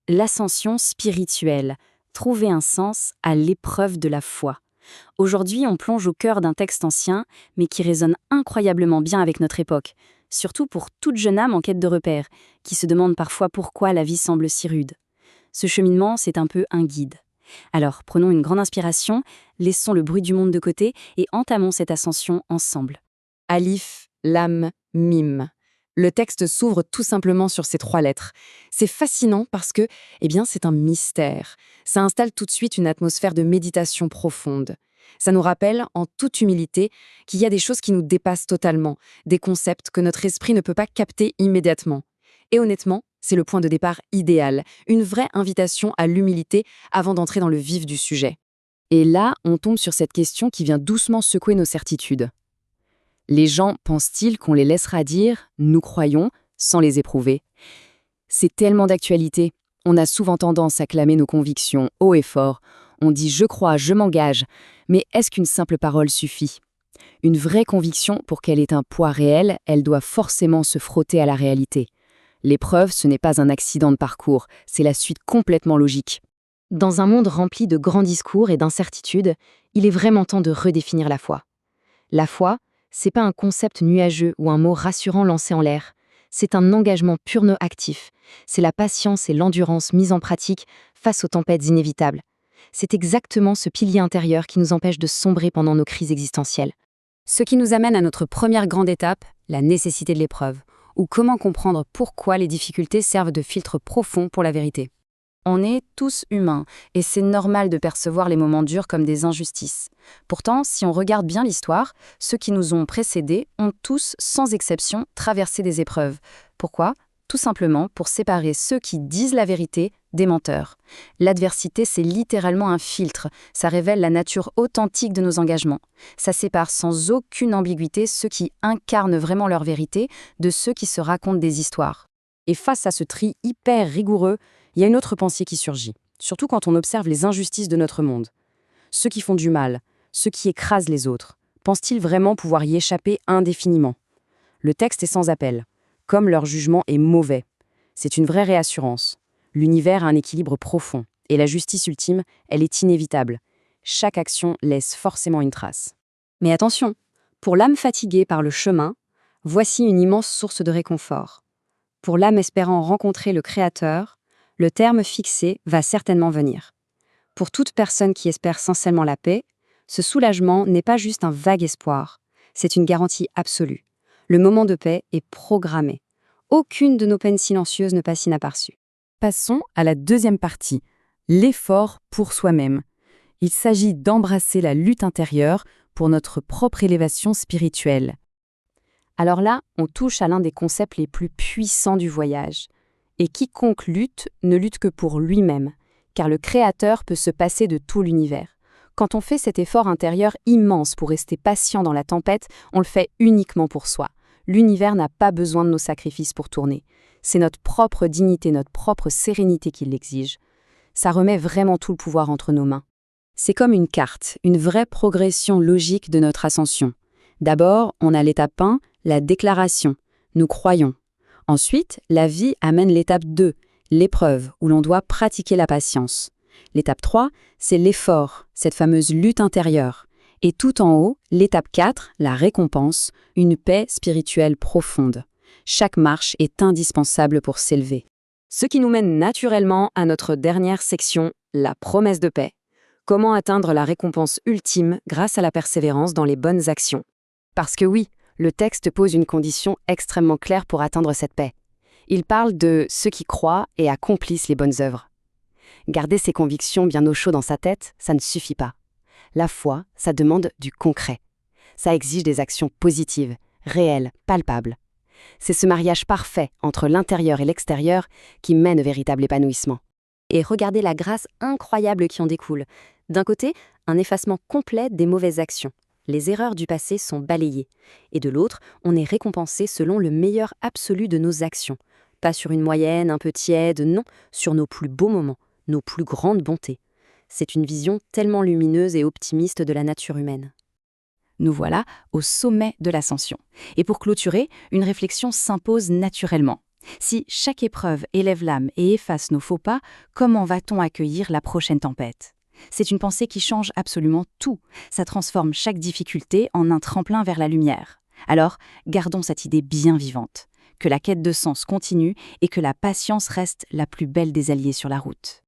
l'ascension spirituelle, trouver un sens à l'épreuve de la foi. Aujourd'hui, on plonge au cœur d'un texte ancien, mais qui résonne incroyablement bien avec notre époque, surtout pour toute jeune âme en quête de repères, qui se demande parfois pourquoi la vie semble si rude. Ce cheminement, c'est un peu un guide. Alors, prenons une grande inspiration, laissons le bruit du monde de côté et entamons cette ascension ensemble. Alif, Lam, Mim. Le texte s'ouvre tout simplement sur ces 3 lettres. C'est fascinant parce que, c'est un mystère. Ça installe tout de suite une atmosphère de méditation profonde. Ça nous rappelle, en toute humilité, qu'il y a des choses qui nous dépassent totalement, des concepts que notre esprit ne peut pas capter immédiatement. Et honnêtement, c'est le point de départ idéal, une vraie invitation à l'humilité avant d'entrer dans le vif du sujet. Et là, on tombe sur cette question qui vient doucement secouer nos certitudes. Les gens pensent-ils qu'on les laissera dire « nous croyons » sans les éprouver? C'est tellement d'actualité. On a souvent tendance à clamer nos convictions haut et fort. On dit « je crois, je m'engage ». Mais est-ce qu'une simple parole suffit? Une vraie conviction, pour qu'elle ait un poids réel, elle doit forcément se frotter à la réalité. L'épreuve, ce n'est pas un accident de parcours, c'est la suite complètement logique. Dans un monde rempli de grands discours et d'incertitudes, il est vraiment temps de redéfinir la foi. La foi, c'est pas un concept nuageux ou un mot rassurant lancé en l'air. C'est un engagement purement actif. C'est la patience et l'endurance mises en pratique face aux tempêtes inévitables. C'est exactement ce pilier intérieur qui nous empêche de sombrer pendant nos crises existentielles. Ce qui nous amène à notre première grande étape, la nécessité de l'épreuve, ou comment comprendre pourquoi les difficultés servent de filtre profond pour la vérité. On est tous humains, et c'est normal de percevoir les moments durs comme des injustices. Pourtant, si on regarde bien l'histoire, ceux qui nous ont précédés ont tous, sans exception, traversé des épreuves. Pourquoi ? Tout simplement pour séparer ceux qui disent la vérité des menteurs. L'adversité, c'est littéralement un filtre. Ça révèle la nature authentique de nos engagements. Ça sépare sans aucune ambiguïté ceux qui incarnent vraiment leur vérité de ceux qui se racontent des histoires. Et face à ce tri hyper rigoureux, il y a une autre pensée qui surgit, surtout quand on observe les injustices de notre monde. Ceux qui font du mal, ceux qui écrasent les autres, pensent-ils vraiment pouvoir y échapper indéfiniment? Le texte est sans appel, comme leur jugement est mauvais. C'est une vraie réassurance. L'univers a un équilibre profond, et la justice ultime, elle est inévitable. Chaque action laisse forcément une trace. Mais attention, pour l'âme fatiguée par le chemin, voici une immense source de réconfort. Pour l'âme espérant rencontrer le Créateur, le terme fixé va certainement venir. Pour toute personne qui espère sincèrement la paix, ce soulagement n'est pas juste un vague espoir, c'est une garantie absolue. Le moment de paix est programmé. Aucune de nos peines silencieuses ne passe inaperçue. Passons à la deuxième partie, l'effort pour soi-même. Il s'agit d'embrasser la lutte intérieure pour notre propre élévation spirituelle. Alors là, on touche à l'un des concepts les plus puissants du voyage. Et quiconque lutte ne lutte que pour lui-même, car le Créateur peut se passer de tout l'univers. Quand on fait cet effort intérieur immense pour rester patient dans la tempête, on le fait uniquement pour soi. L'univers n'a pas besoin de nos sacrifices pour tourner. C'est notre propre dignité, notre propre sérénité qui l'exige. Ça remet vraiment tout le pouvoir entre nos mains. C'est comme une carte, une vraie progression logique de notre ascension. D'abord, on a l'étape 1, la déclaration. Nous croyons. Ensuite, la vie amène l'étape 2, l'épreuve, où l'on doit pratiquer la patience. L'étape 3, c'est l'effort, cette fameuse lutte intérieure. Et tout en haut, l'étape 4, la récompense, une paix spirituelle profonde. Chaque marche est indispensable pour s'élever. Ce qui nous mène naturellement à notre dernière section, la promesse de paix. Comment atteindre la récompense ultime grâce à la persévérance dans les bonnes actions? Parce que oui, le texte pose une condition extrêmement claire pour atteindre cette paix. Il parle de ceux qui croient et accomplissent les bonnes œuvres. Garder ses convictions bien au chaud dans sa tête, ça ne suffit pas. La foi, ça demande du concret. Ça exige des actions positives, réelles, palpables. C'est ce mariage parfait entre l'intérieur et l'extérieur qui mène au véritable épanouissement. Et regardez la grâce incroyable qui en découle. D'un côté, un effacement complet des mauvaises actions. Les erreurs du passé sont balayées. Et de l'autre, on est récompensé selon le meilleur absolu de nos actions. Pas sur une moyenne un peu tiède, non, sur nos plus beaux moments, nos plus grandes bontés. C'est une vision tellement lumineuse et optimiste de la nature humaine. Nous voilà au sommet de l'ascension. Et pour clôturer, une réflexion s'impose naturellement. Si chaque épreuve élève l'âme et efface nos faux pas, comment va-t-on accueillir la prochaine tempête? C'est une pensée qui change absolument tout. Ça transforme chaque difficulté en un tremplin vers la lumière. Alors, gardons cette idée bien vivante. Que la quête de sens continue et que la patience reste la plus belle des alliés sur la route.